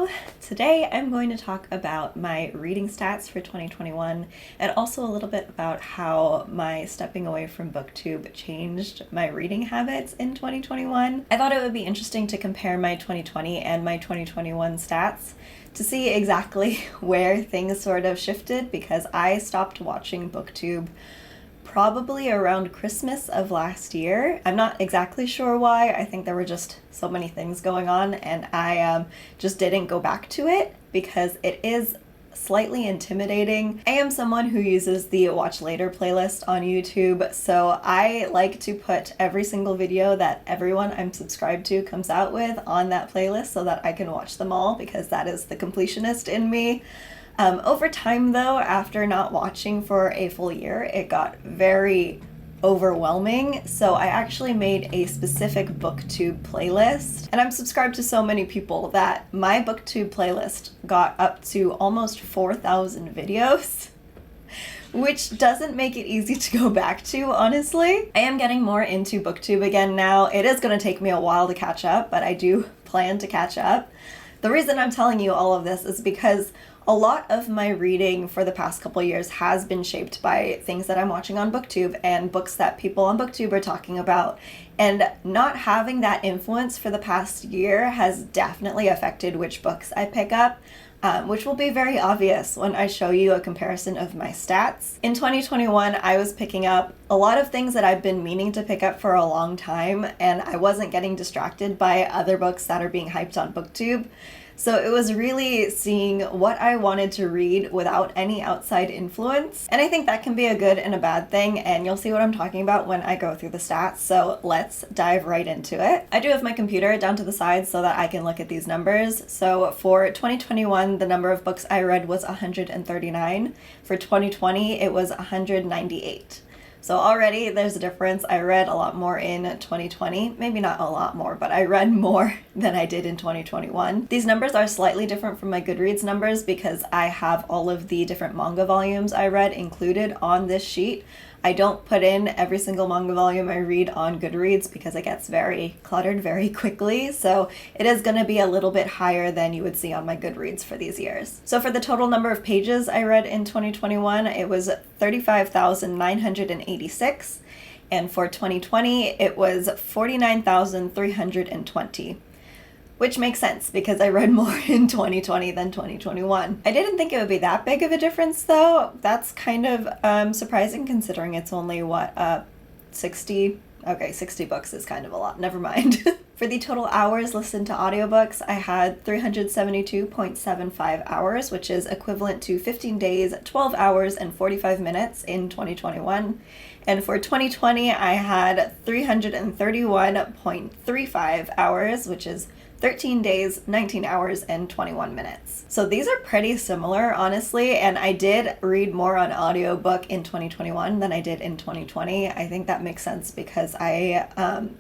Hello! Today I'm going to talk about my reading stats for 2021 and also a little bit about how my stepping away from BookTube changed my reading habits in 2021. I thought it would be interesting to compare my 2020 and my 2021 stats to see exactly where things sort of shifted, because I stopped watching BookTube probably around Christmas of last year. I'm not exactly sure why. I think there were just so many things going on, and I just didn't go back to it because it is slightly intimidating. I am someone who uses the Watch Later playlist on YouTube, so I like to put every single video that everyone I'm subscribed to comes out with on that playlist so that I can watch them all, because that is the completionist in me. Over time though, after not watching for a full year, it got very overwhelming, so I actually made a specific BookTube playlist, and I'm subscribed to so many people that my BookTube playlist got up to almost 4,000 videos, which doesn't make it easy to go back to, honestly. I am getting more into BookTube again now. It is going to take me a while to catch up, but I do plan to catch up. The reason I'm telling you all of this is because a lot of my reading for the past couple years has been shaped by things that I'm watching on BookTube and books that people on BookTube are talking about. And not having that influence for the past year has definitely affected which books I pick up, which will be very obvious when I show you a comparison of my stats. In 2021, I was picking up a lot of things that I've been meaning to pick up for a long time, and I wasn't getting distracted by other books that are being hyped on BookTube. So it was really seeing what I wanted to read without any outside influence. And I think that can be a good and a bad thing, and you'll see what I'm talking about when I go through the stats. So let's dive right into it. I do have my computer down to the side so that I can look at these numbers. So for 2021, the number of books I read was 139. For 2020, it was 198. So already there's a difference. I read a lot more in 2020, maybe not a lot more, but I read more than I did in 2021. These numbers are slightly different from my Goodreads numbers because I have all of the different manga volumes I read included on this sheet. I don't put in every single manga volume I read on Goodreads because it gets very cluttered very quickly, so it is going to be a little bit higher than you would see on my Goodreads for these years. So for the total number of pages I read in 2021, it was 35,986, and for 2020, it was 49,320. Which makes sense because I read more in 2020 than 2021. I didn't think it would be that big of a difference though. That's kind of surprising considering it's only 60? Okay, 60 books is kind of a lot, never mind. For the total hours listened to audiobooks, I had 372.75 hours, which is equivalent to 15 days, 12 hours, and 45 minutes in 2021. And for 2020, I had 331.35 hours, which is 13 days, 19 hours, and 21 minutes. So these are pretty similar, honestly, and I did read more on audiobook in 2021 than I did in 2020. I think that makes sense because I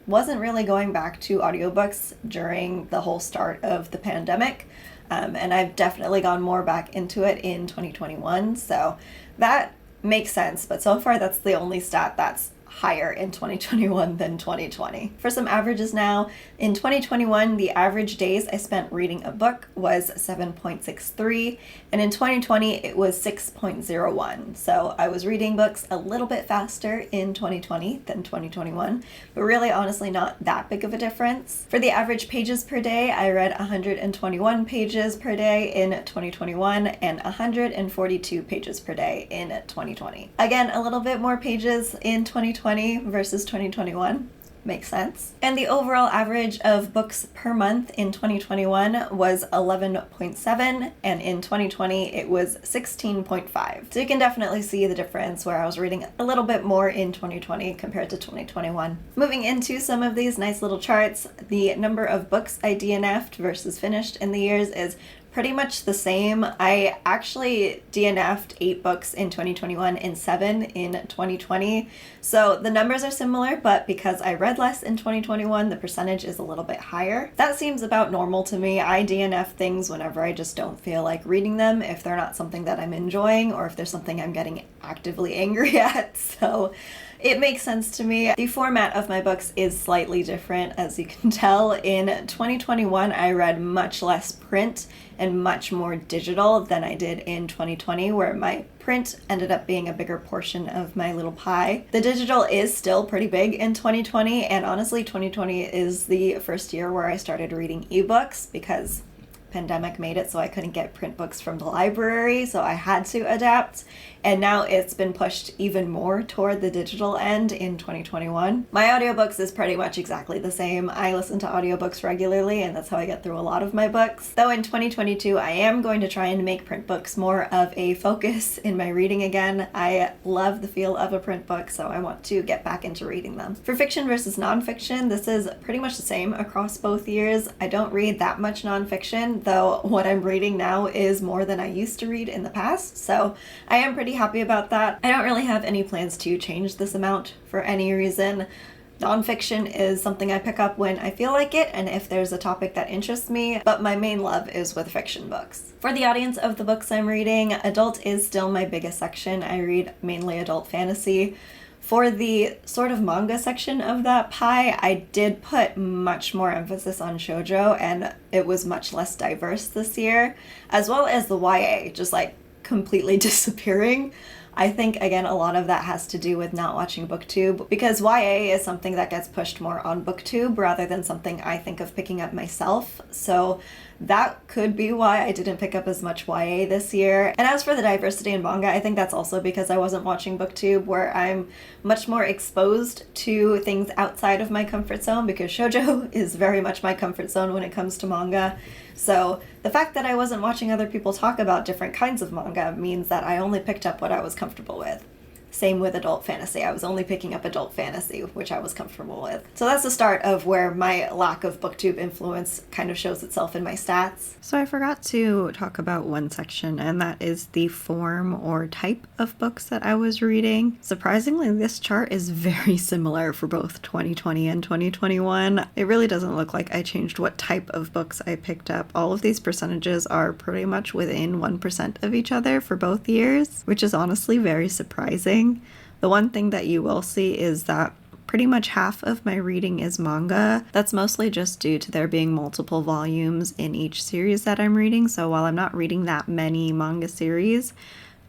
wasn't really going back to audiobooks during the whole start of the pandemic, and I've definitely gone more back into it in 2021, so that makes sense, but so far that's the only stat that's higher in 2021 than 2020. For some averages now, in 2021, the average days I spent reading a book was 7.63, and in 2020, it was 6.01. So I was reading books a little bit faster in 2020 than 2021, but really honestly not that big of a difference. For the average pages per day, I read 121 pages per day in 2021 and 142 pages per day in 2020. Again, a little bit more pages in 2020 versus 2021. Makes sense. And the overall average of books per month in 2021 was 11.7, and in 2020 it was 16.5. So you can definitely see the difference where I was reading a little bit more in 2020 compared to 2021. Moving into some of these nice little charts, the number of books I DNF'd versus finished in the years is pretty much the same. I actually DNF'd 8 books in 2021 and 7 in 2020. So the numbers are similar, but because I read less in 2021, the percentage is a little bit higher. That seems about normal to me. I DNF things whenever I just don't feel like reading them, if they're not something that I'm enjoying or if there's something I'm getting actively angry at. So It makes sense to me. The format of my books is slightly different, as you can tell. In 2021, I read much less print and much more digital than I did in 2020, where my print ended up being a bigger portion of my little pie. The digital is still pretty big in 2020, and honestly, 2020 is the first year where I started reading ebooks because pandemic made it so I couldn't get print books from the library, so I had to adapt. And now it's been pushed even more toward the digital end in 2021. My audiobooks is pretty much exactly the same. I listen to audiobooks regularly, and that's how I get through a lot of my books. Though in 2022, I am going to try and make print books more of a focus in my reading again. I love the feel of a print book, so I want to get back into reading them. For fiction versus nonfiction, this is pretty much the same across both years. I don't read that much nonfiction, though what I'm reading now is more than I used to read in the past, so I am pretty happy about that. I don't really have any plans to change this amount for any reason. Nonfiction is something I pick up when I feel like it and if there's a topic that interests me, but my main love is with fiction books. For the audience of the books I'm reading, adult is still my biggest section. I read mainly adult fantasy. For the sort of manga section of that pie, I did put much more emphasis on shoujo, and it was much less diverse this year, as well as the YA, just like completely disappearing. I think, again, a lot of that has to do with not watching BookTube, because YA is something that gets pushed more on BookTube rather than something I think of picking up myself. So that could be why I didn't pick up as much YA this year. And as for the diversity in manga, I think that's also because I wasn't watching BookTube, where I'm much more exposed to things outside of my comfort zone, because shoujo is very much my comfort zone when it comes to manga. So the fact that I wasn't watching other people talk about different kinds of manga means that I only picked up what I was comfortable with. Same with adult fantasy. I was only picking up adult fantasy, which I was comfortable with. So that's the start of where my lack of BookTube influence kind of shows itself in my stats. So I forgot to talk about one section, and that is the form or type of books that I was reading. Surprisingly, this chart is very similar for both 2020 and 2021. It really doesn't look like I changed what type of books I picked up. All of these percentages are pretty much within 1% of each other for both years, which is honestly very surprising. The one thing that you will see is that pretty much half of my reading is manga. That's mostly just due to there being multiple volumes in each series that I'm reading. So while I'm not reading that many manga series,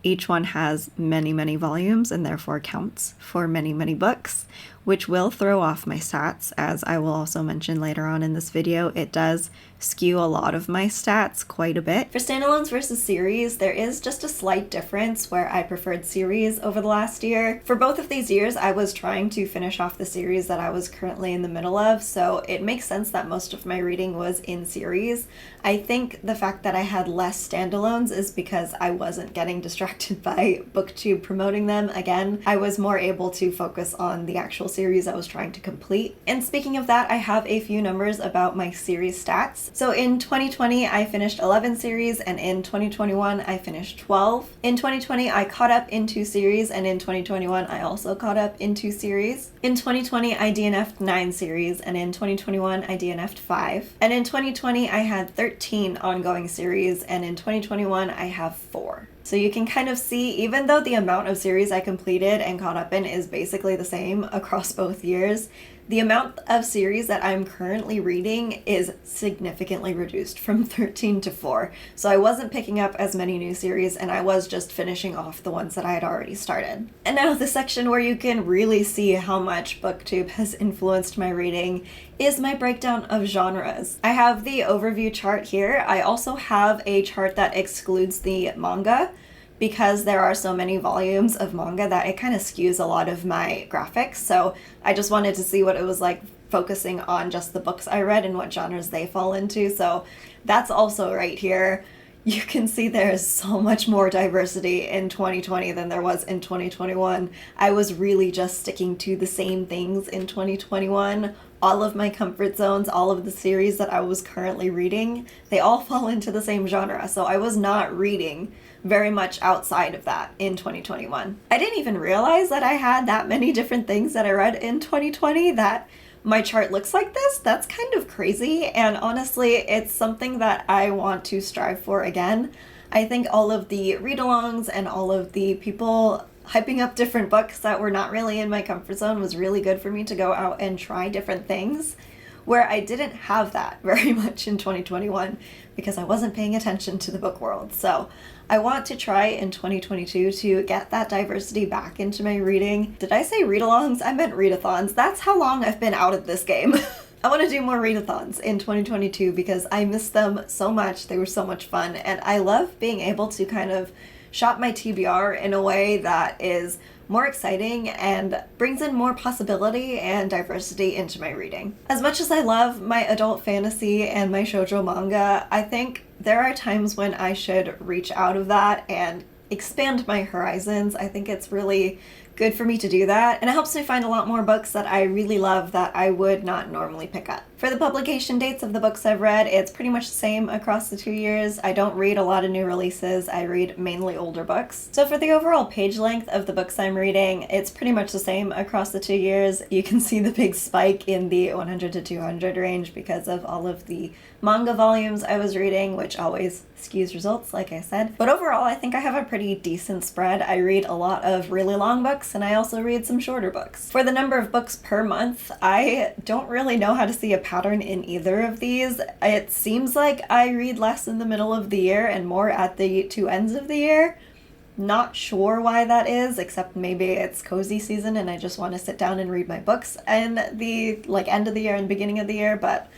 each one has many, many volumes and therefore counts for many, many books, which will throw off my stats, as I will also mention later on in this video. It does skew a lot of my stats quite a bit. For standalones versus series, there is just a slight difference where I preferred series over the last year. For both of these years, I was trying to finish off the series that I was currently in the middle of, so it makes sense that most of my reading was in series. I think the fact that I had less standalones is because I wasn't getting distracted by BookTube promoting them. Again, I was more able to focus on the actual series I was trying to complete. And speaking of that, I have a few numbers about my series stats. So in 2020, I finished 11 series, and in 2021, I finished 12. In 2020, I caught up in 2 series, and in 2021, I also caught up in 2 series. In 2020, I DNF'd 9 series, and in 2021, I DNF'd 5. And in 2020, I had 13 ongoing series, and in 2021, I have 4. So you can kind of see, even though the amount of series I completed and caught up in is basically the same across both years, the amount of series that I'm currently reading is significantly reduced from 13 to 4. So I wasn't picking up as many new series, and I was just finishing off the ones that I had already started. And now the section where you can really see how much BookTube has influenced my reading is my breakdown of genres. I have the overview chart here. I also have a chart that excludes the manga, because there are so many volumes of manga that it kind of skews a lot of my graphics. So I just wanted to see what it was like focusing on just the books I read and what genres they fall into. So that's also right here. You can see there's so much more diversity in 2020 than there was in 2021. I was really just sticking to the same things in 2021. All of my comfort zones, all of the series that I was currently reading, they all fall into the same genre. So I was not reading very much outside of that in 2021. I didn't even realize that I had that many different things that I read in 2020 that my chart looks like this. That's kind of crazy, and honestly, it's something that I want to strive for again. I think all of the read-alongs and all of the people hyping up different books that were not really in my comfort zone was really good for me to go out and try different things, where I didn't have that very much in 2021 because I wasn't paying attention to the book world. So I want to try in 2022 to get that diversity back into my reading. Did I say read-alongs? I meant readathons. That's how long I've been out of this game. I want to do more readathons in 2022 because I miss them so much. They were so much fun, and I love being able to kind of shop my TBR in a way that is more exciting and brings in more possibility and diversity into my reading. As much as I love my adult fantasy and my shoujo manga, I think there are times when I should reach out of that and expand my horizons. I think it's really good for me to do that, and it helps me find a lot more books that I really love that I would not normally pick up. For the publication dates of the books I've read, it's pretty much the same across the 2 years. I don't read a lot of new releases. I read mainly older books. So for the overall page length of the books I'm reading, it's pretty much the same across the 2 years. You can see the big spike in the 100 to 200 range because of all of the manga volumes I was reading, which always skews results, like I said. But overall, I think I have a pretty decent spread. I read a lot of really long books, and I also read some shorter books. For the number of books per month, I don't really know how to see a pattern in either of these. It seems like I read less in the middle of the year and more at the two ends of the year. Not sure why that is, except maybe it's cozy season and I just want to sit down and read my books in the end of the year and beginning of the year, but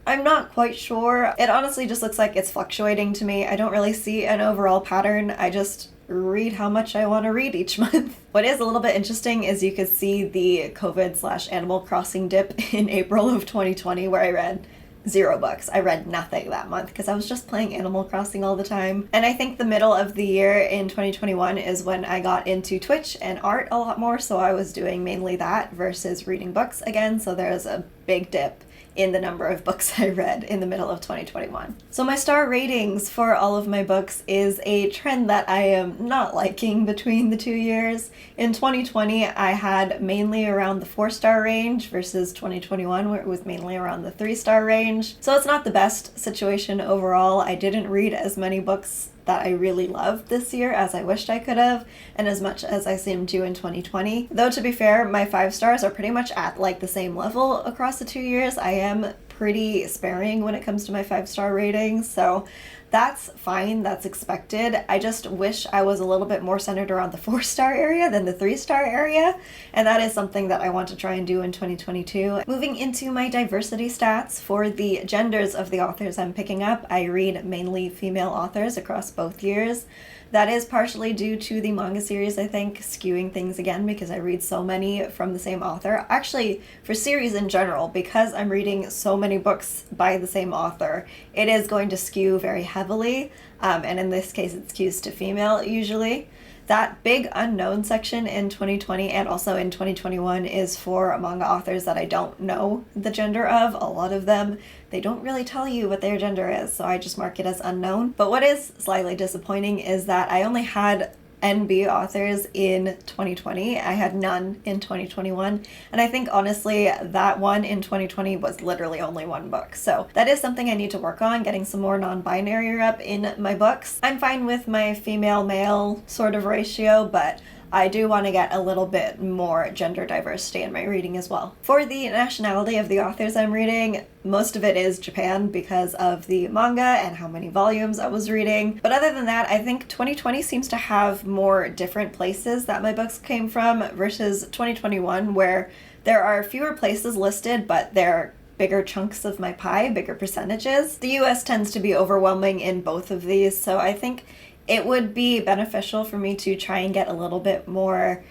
I'm not quite sure. It honestly just looks like it's fluctuating to me. I don't really see an overall pattern. I just read how much I want to read each month. What is a little bit interesting is you could see the COVID/Animal Crossing dip in April of 2020 where I read 0 books. I read nothing that month because I was just playing Animal Crossing all the time. And I think the middle of the year in 2021 is when I got into Twitch and art a lot more, so I was doing mainly that versus reading books again, so there's a big dip in the number of books I read in the middle of 2021. So my star ratings for all of my books is a trend that I am not liking between the 2 years. In 2020, I had mainly around the 4-star range versus 2021 where it was mainly around the 3-star range. So it's not the best situation overall. I didn't read as many books that I really loved this year as I wished I could have, and as much as I seemed to in 2020. Though to be fair, my 5 stars are pretty much at the same level across the 2 years. I am pretty sparing when it comes to my 5-star ratings, so that's fine, that's expected. I just wish I was a little bit more centered around the 4-star area than the 3-star area, and that is something that I want to try and do in 2022. Moving into my diversity stats, for the genders of the authors I'm picking up, I read mainly female authors across both years. That is partially due to the manga series, I think, skewing things again because I read so many from the same author. Actually, for series in general, because I'm reading so many books by the same author, it is going to skew very heavily, and in this case it skews to female usually. That big unknown section in 2020 and also in 2021 is for manga authors that I don't know the gender of. A lot of them, they don't really tell you what their gender is, so I just mark it as unknown. But what is slightly disappointing is that I only had NB authors in 2020. I had none in 2021, and I think honestly that one in 2020 was literally only one book. So that is something I need to work on, getting some more non-binary up in my books. I'm fine with my female-male sort of ratio, but I do want to get a little bit more gender diversity in my reading as well. For the nationality of the authors I'm reading, most of it is Japan because of the manga and how many volumes I was reading. But other than that, I think 2020 seems to have more different places that my books came from versus 2021, where there are fewer places listed, but they're bigger chunks of my pie, bigger percentages. The US tends to be overwhelming in both of these, so I think it would be beneficial for me to try and get a little bit more,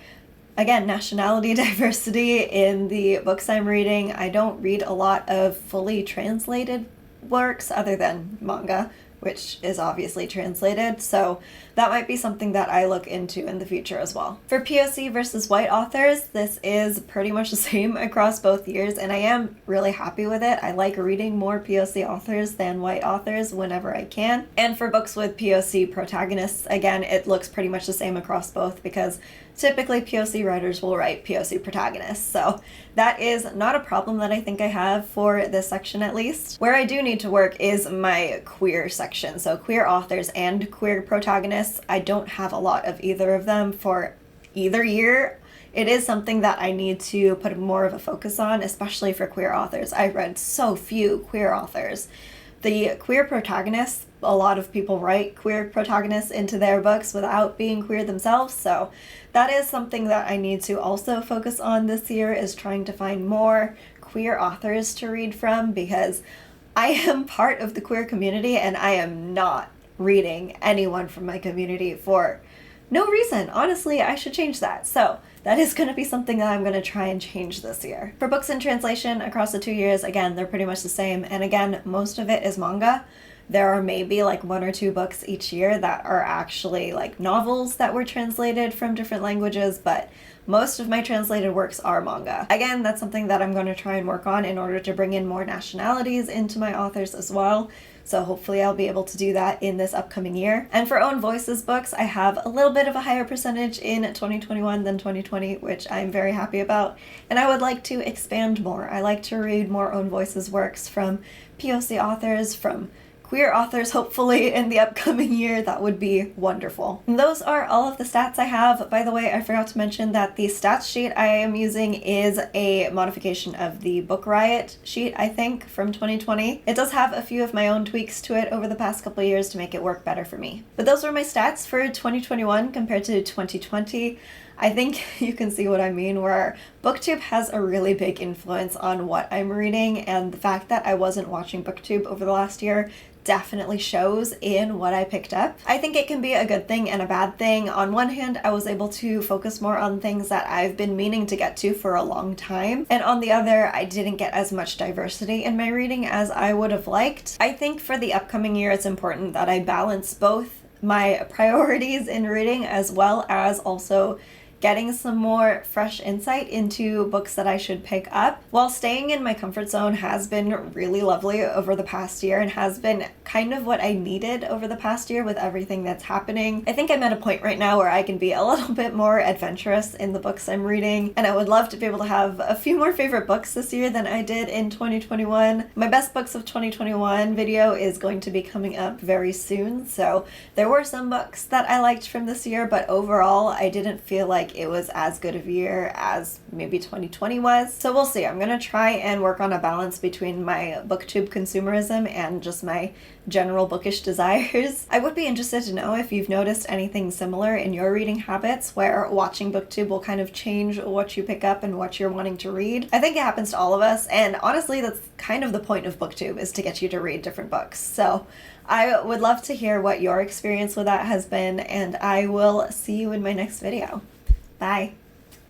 again, nationality diversity in the books I'm reading. I don't read a lot of fully translated works other than manga, which is obviously translated, so that might be something that I look into in the future as well. For POC versus white authors, this is pretty much the same across both years, and I am really happy with it. I like reading more POC authors than white authors whenever I can. And for books with POC protagonists, again, it looks pretty much the same across both because typically POC writers will write POC protagonists, so that is not a problem that I think I have for this section at least. Where I do need to work is my queer section, so queer authors and queer protagonists. I don't have a lot of either of them for either year, it is something that I need to put more of a focus on, especially for queer authors. I read so few queer authors. The queer protagonists, a lot of people write queer protagonists into their books without being queer themselves, so that is something that I need to also focus on this year, is trying to find more queer authors to read from, because I am part of the queer community and I am not reading anyone from my community for no reason. Honestly, I should change that. So that is going to be something that I'm going to try and change this year. For books in translation across the 2 years, again, they're pretty much the same. And again, most of it is manga. There are maybe like 1 or 2 books each year that are actually like novels that were translated from different languages, but most of my translated works are manga. Again, that's something that I'm going to try and work on in order to bring in more nationalities into my authors as well. So hopefully I'll be able to do that in this upcoming year. And for own voices books, I have a little bit of a higher percentage in 2021 than 2020, which I'm very happy about. And I would like to expand more. I like to read more own voices works from POC authors, from queer authors, hopefully in the upcoming year. That would be wonderful. And those are all of the stats I have. By the way, I forgot to mention that the stats sheet I am using is a modification of the Book Riot sheet, I think, from 2020. It does have a few of my own tweaks to it over the past couple of years to make it work better for me. But those were my stats for 2021 compared to 2020. I think you can see what I mean, where BookTube has a really big influence on what I'm reading, and the fact that I wasn't watching BookTube over the last year definitely shows in what I picked up. I think it can be a good thing and a bad thing. On one hand, I was able to focus more on things that I've been meaning to get to for a long time, and on the other, I didn't get as much diversity in my reading as I would have liked. I think for the upcoming year, it's important that I balance both my priorities in reading as well as also getting some more fresh insight into books that I should pick up. While staying in my comfort zone has been really lovely over the past year and has been kind of what I needed over the past year with everything that's happening, I think I'm at a point right now where I can be a little bit more adventurous in the books I'm reading, and I would love to be able to have a few more favorite books this year than I did in 2021. My best books of 2021 video is going to be coming up very soon, so there were some books that I liked from this year, but overall I didn't feel like it was as good of a year as maybe 2020 was. So we'll see. I'm gonna try and work on a balance between my BookTube consumerism and just my general bookish desires. I would be interested to know if you've noticed anything similar in your reading habits, where watching BookTube will kind of change what you pick up and what you're wanting to read. I think it happens to all of us, and honestly that's kind of the point of BookTube, is to get you to read different books. So I would love to hear what your experience with that has been, and I will see you in my next video. Bye.